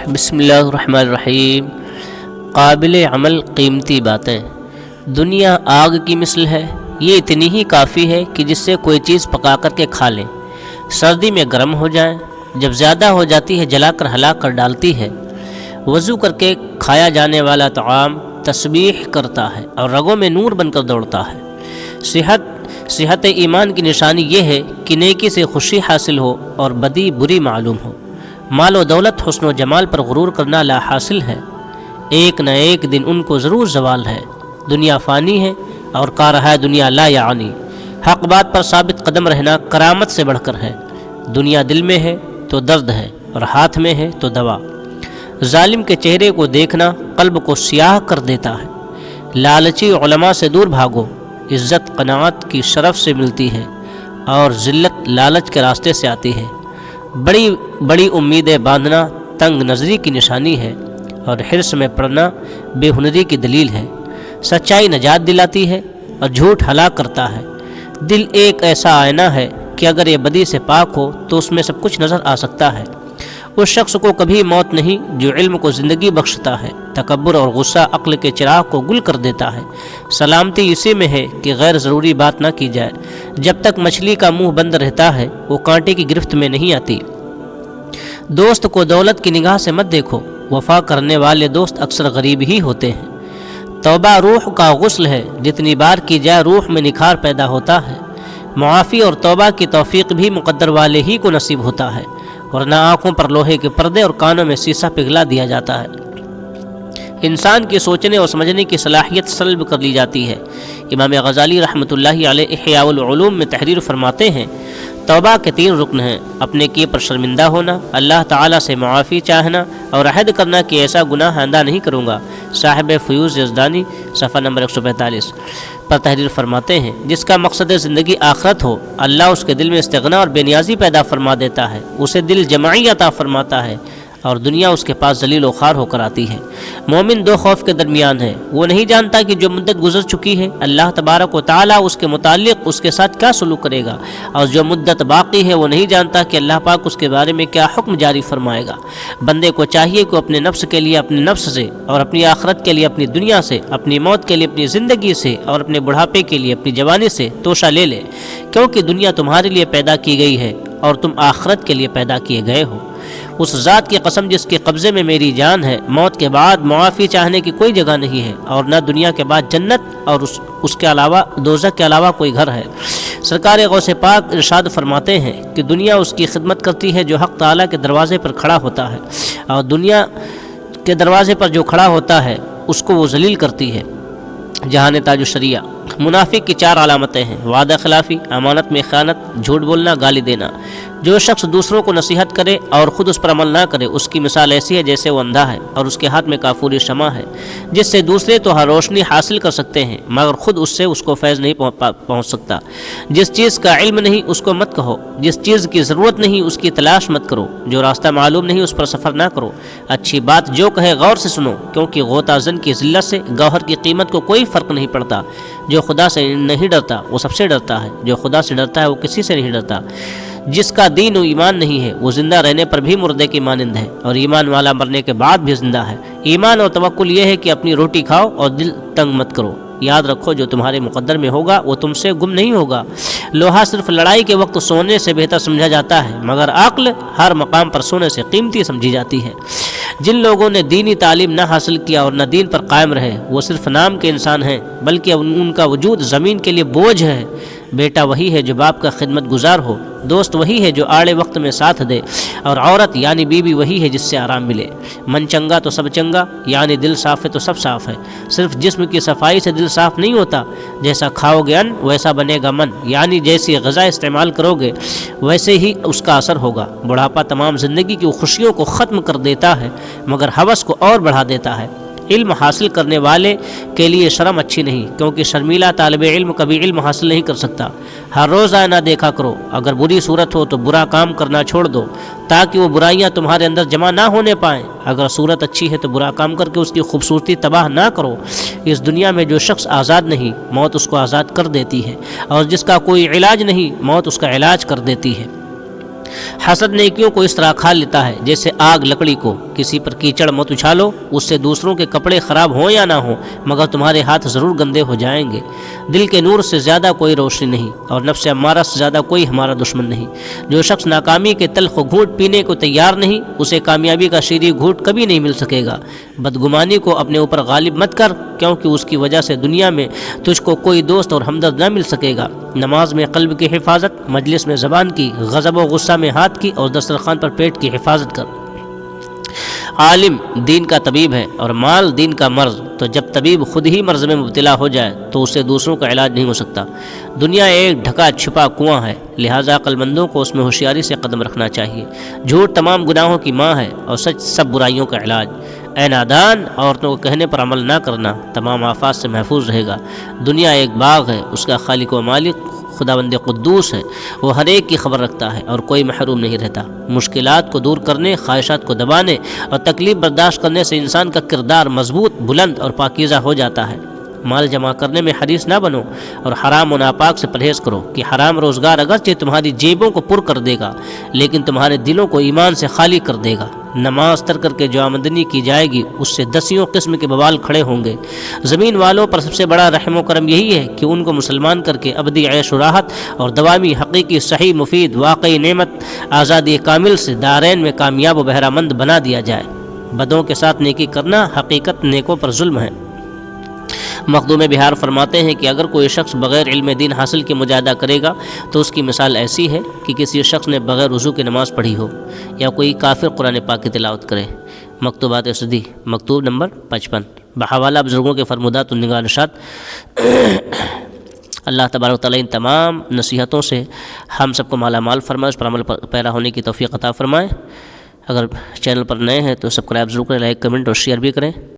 بسم اللہ الرحمن الرحیم۔ قابل عمل قیمتی باتیں۔ دنیا آگ کی مثل ہے، یہ اتنی ہی کافی ہے کہ جس سے کوئی چیز پکا کر کے کھا لیں، سردی میں گرم ہو جائیں، جب زیادہ ہو جاتی ہے جلا کر ہلا کر ڈالتی ہے۔ وضو کر کے کھایا جانے والا طعام تسبیح کرتا ہے اور رگوں میں نور بن کر دوڑتا ہے۔ صحت ایمان کی نشانی یہ ہے کہ نیکی سے خوشی حاصل ہو اور بدی بری معلوم ہو۔ مال و دولت حسن و جمال پر غرور کرنا لا حاصل ہے، ایک نہ ایک دن ان کو ضرور زوال ہے۔ دنیا فانی ہے اور کا رہا ہے دنیا لا یعنی۔ حق بات پر ثابت قدم رہنا کرامت سے بڑھ کر ہے۔ دنیا دل میں ہے تو درد ہے اور ہاتھ میں ہے تو دوا۔ ظالم کے چہرے کو دیکھنا قلب کو سیاہ کر دیتا ہے۔ لالچی علماء سے دور بھاگو، عزت قناعت کی شرف سے ملتی ہے اور ذلت لالچ کے راستے سے آتی ہے۔ بڑی بڑی امیدیں باندھنا تنگ نظری کی نشانی ہے اور حرص میں پڑنا بے ہنری کی دلیل ہے۔ سچائی نجات دلاتی ہے اور جھوٹ ہلاک کرتا ہے۔ دل ایک ایسا آئینہ ہے کہ اگر یہ بدی سے پاک ہو تو اس میں سب کچھ نظر آ سکتا ہے۔ اس شخص کو کبھی موت نہیں جو علم کو زندگی بخشتا ہے۔ تکبر اور غصہ عقل کے چراغ کو گل کر دیتا ہے۔ سلامتی اسی میں ہے کہ غیر ضروری بات نہ کی جائے۔ جب تک مچھلی کا منہ بند رہتا ہے وہ کانٹے کی گرفت میں نہیں آتی۔ دوست کو دولت کی نگاہ سے مت دیکھو، وفا کرنے والے دوست اکثر غریب ہی ہوتے ہیں۔ توبہ روح کا غسل ہے، جتنی بار کی جائے روح میں نکھار پیدا ہوتا ہے۔ معافی اور توبہ کی توفیق بھی مقدر والے ہی کو نصیب ہوتا ہے، ورنہ آنکھوں پر لوہے کے پردے اور کانوں میں سیسہ پگھلا دیا جاتا ہے۔ انسان کی سوچنے اور سمجھنے کی صلاحیت سلب کر لی جاتی ہے۔ امام غزالی رحمۃ اللہ علیہ احیاء العلوم میں تحریر فرماتے ہیں، توبہ کے 3 رکن ہیں: اپنے کیے پر شرمندہ ہونا، اللہ تعالیٰ سے معافی چاہنا اور عہد کرنا کہ ایسا گناہ آئندہ نہیں کروں گا۔ صاحب فیوز یزدانی صفحہ نمبر 145 پر تحریر فرماتے ہیں، جس کا مقصد زندگی آخرت ہو، اللہ اس کے دل میں استغنا اور بے نیازی پیدا فرما دیتا ہے، اسے دل جمعی عطا فرماتا ہے اور دنیا اس کے پاس ذلیل و خوار ہو کر آتی ہے۔ مومن 2 خوف کے درمیان ہے، وہ نہیں جانتا کہ جو مدت گزر چکی ہے اللہ تبارک و تعالیٰ اس کے متعلق اس کے ساتھ کیا سلوک کرے گا، اور جو مدت باقی ہے وہ نہیں جانتا کہ اللہ پاک اس کے بارے میں کیا حکم جاری فرمائے گا۔ بندے کو چاہیے کہ اپنے نفس کے لیے اپنے نفس سے، اور اپنی آخرت کے لیے اپنی دنیا سے، اپنی موت کے لیے اپنی زندگی سے، اور اپنے بڑھاپے کے لیے اپنی جوانی سے توشہ لے لے، کیونکہ دنیا تمہارے لیے پیدا کی گئی ہے اور تم آخرت کے لیے پیدا کیے گئے ہو۔ اس ذات کی قسم جس کے قبضے میں میری جان ہے، موت کے بعد معافی چاہنے کی کوئی جگہ نہیں ہے، اور نہ دنیا کے بعد جنت اور اس کے علاوہ دوزخ کے علاوہ کوئی گھر ہے۔ سرکار غوث پاک ارشاد فرماتے ہیں کہ دنیا اس کی خدمت کرتی ہے جو حق تعالیٰ کے دروازے پر کھڑا ہوتا ہے، اور دنیا کے دروازے پر جو کھڑا ہوتا ہے اس کو وہ ذلیل کرتی ہے۔ جہان تاج الشریعہ۔ منافق کی 4 علامتیں ہیں: وعدہ خلافی، امانت میں خیانت، جھوٹ بولنا، گالی دینا۔ جو شخص دوسروں کو نصیحت کرے اور خود اس پر عمل نہ کرے، اس کی مثال ایسی ہے جیسے وہ اندھا ہے اور اس کے ہاتھ میں کافوری شمع ہے، جس سے دوسرے تو ہر روشنی حاصل کر سکتے ہیں مگر خود اس سے اس کو فیض نہیں پہنچ سکتا۔ جس چیز کا علم نہیں اس کو مت کہو، جس چیز کی ضرورت نہیں اس کی تلاش مت کرو، جو راستہ معلوم نہیں اس پر سفر نہ کرو۔ اچھی بات جو کہے غور سے سنو، کیونکہ غوطہ زن کی ذلت سے گوہر کی قیمت کو کوئی فرق نہیں پڑتا۔ جو خدا سے نہیں ڈرتا وہ سب سے ڈرتا ہے، جو خدا سے ڈرتا ہے وہ کسی سے نہیں ڈرتا۔ جس کا دین و ایمان نہیں ہے وہ زندہ رہنے پر بھی مردے کی مانند ہے، اور ایمان والا مرنے کے بعد بھی زندہ ہے۔ ایمان اور توکل یہ ہے کہ اپنی روٹی کھاؤ اور دل تنگ مت کرو۔ یاد رکھو جو تمہارے مقدر میں ہوگا وہ تم سے گم نہیں ہوگا۔ لوہا صرف لڑائی کے وقت سونے سے بہتر سمجھا جاتا ہے، مگر عقل ہر مقام پر سونے سے قیمتی سمجھی جاتی ہے۔ جن لوگوں نے دینی تعلیم نہ حاصل کیا اور نہ دین پر قائم رہے وہ صرف نام کے انسان ہیں، بلکہ ان کا وجود زمین کے لیے بوجھ ہے۔ بیٹا وہی ہے جو باپ کا خدمت گزار ہو، دوست وہی ہے جو آڑے وقت میں ساتھ دے، اور عورت یعنی بیوی وہی ہے جس سے آرام ملے۔ من چنگا تو سب چنگا، یعنی دل صاف ہے تو سب صاف ہے۔ صرف جسم کی صفائی سے دل صاف نہیں ہوتا، جیسا کھاؤ گے ان ویسا بنے گا من، یعنی جیسی غذا استعمال کرو گے ویسے ہی اس کا اثر ہوگا۔ بڑھاپا تمام زندگی کی خوشیوں کو ختم کر دیتا ہے مگر ہوس کو اور بڑھا دیتا ہے۔ علم حاصل کرنے والے کے لیے شرم اچھی نہیں، کیونکہ شرمیلا طالب علم کبھی علم حاصل نہیں کر سکتا۔ ہر روز آئینہ دیکھا کرو، اگر بری صورت ہو تو برا کام کرنا چھوڑ دو تاکہ وہ برائیاں تمہارے اندر جمع نہ ہونے پائیں۔ اگر صورت اچھی ہے تو برا کام کر کے اس کی خوبصورتی تباہ نہ کرو۔ اس دنیا میں جو شخص آزاد نہیں موت اس کو آزاد کر دیتی ہے، اور جس کا کوئی علاج نہیں موت اس کا علاج کر دیتی ہے۔ حسد نیکیوں کو اس طرح کھا لیتا ہے جیسے آگ لکڑی کو۔ کسی پر کیچڑ مت اچھالو، اس سے دوسروں کے کپڑے خراب ہوں یا نہ ہوں مگر تمہارے ہاتھ ضرور گندے ہو جائیں گے۔ دل کے نور سے زیادہ کوئی روشنی نہیں اور نفس امارہ سے زیادہ کوئی ہمارا دشمن نہیں۔ جو شخص ناکامی کے تلخ گھونٹ پینے کو تیار نہیں، اسے کامیابی کا شیریں گھونٹ کبھی نہیں مل سکے گا۔ بدگمانی کو اپنے اوپر غالب مت کر، کیونکہ اس کی وجہ سے دنیا میں تجھ کو کوئی دوست اور ہمدرد نہ مل سکے گا۔ نماز میں قلب کی حفاظت، مجلس میں زبان کی، غضب و غصہ میں ہاتھ کی اور دسترخوان پر پیٹ کی حفاظت کر۔ عالم دین کا طبیب ہے اور مال دین کا مرض، تو جب طبیب خود ہی مرض میں مبتلا ہو جائے تو اس سے دوسروں کا علاج نہیں ہو سکتا۔ دنیا ایک ڈھکا چھپا کنواں ہے، لہٰذا عقل مندوں کو اس میں ہوشیاری سے قدم رکھنا چاہیے۔ جھوٹ تمام گناہوں کی ماں ہے اور سچ سب برائیوں کا علاج۔ اے نادان، عورتوں کو کہنے پر عمل نہ کرنا، تمام آفات سے محفوظ رہے گا۔ دنیا ایک باغ ہے، اس کا خالق و مالک خداوند قدوس ہے، وہ ہر ایک کی خبر رکھتا ہے اور کوئی محروم نہیں رہتا۔ مشکلات کو دور کرنے، خواہشات کو دبانے اور تکلیف برداشت کرنے سے انسان کا کردار مضبوط، بلند اور پاکیزہ ہو جاتا ہے۔ مال جمع کرنے میں حریص نہ بنو اور حرام و ناپاک سے پرہیز کرو کہ حرام روزگار اگرچہ تمہاری جیبوں کو پر کر دے گا لیکن تمہارے دلوں کو ایمان سے خالی کر دے گا۔ نماز ترک کر کے جو آمدنی کی جائے گی اس سے دسیوں قسم کے بوال کھڑے ہوں گے۔ زمین والوں پر سب سے بڑا رحم و کرم یہی ہے کہ ان کو مسلمان کر کے ابدی عیش و راحت اور دوامی حقیقی صحیح مفید واقعی نعمت آزادی کامل سے دارین میں کامیاب و بہرہ مند بنا دیا جائے۔ بدوں کے ساتھ نیکی کرنا حقیقت نیکوں پر ظلم ہے۔ مخدوم بہار فرماتے ہیں کہ اگر کوئی شخص بغیر علم دین حاصل کے مجاہدہ کرے گا تو اس کی مثال ایسی ہے کہ کسی شخص نے بغیر وضو کی نماز پڑھی ہو یا کوئی کافر قرآن پاک کی تلاوت کرے۔ مکتوبات صدی مکتوب نمبر 55 بحوالہ بزرگوں کے فرمودات و نگارشات۔ اللہ تبارک و تعالیٰ ان تمام نصیحتوں سے ہم سب کو مالا مال فرمائے، اس پر عمل پیرا ہونے کی توفیق عطا فرمائے۔ اگر چینل پر نئے ہیں تو سبسکرائب ضرور کریں، لائک کمنٹ اور شیئر بھی کریں۔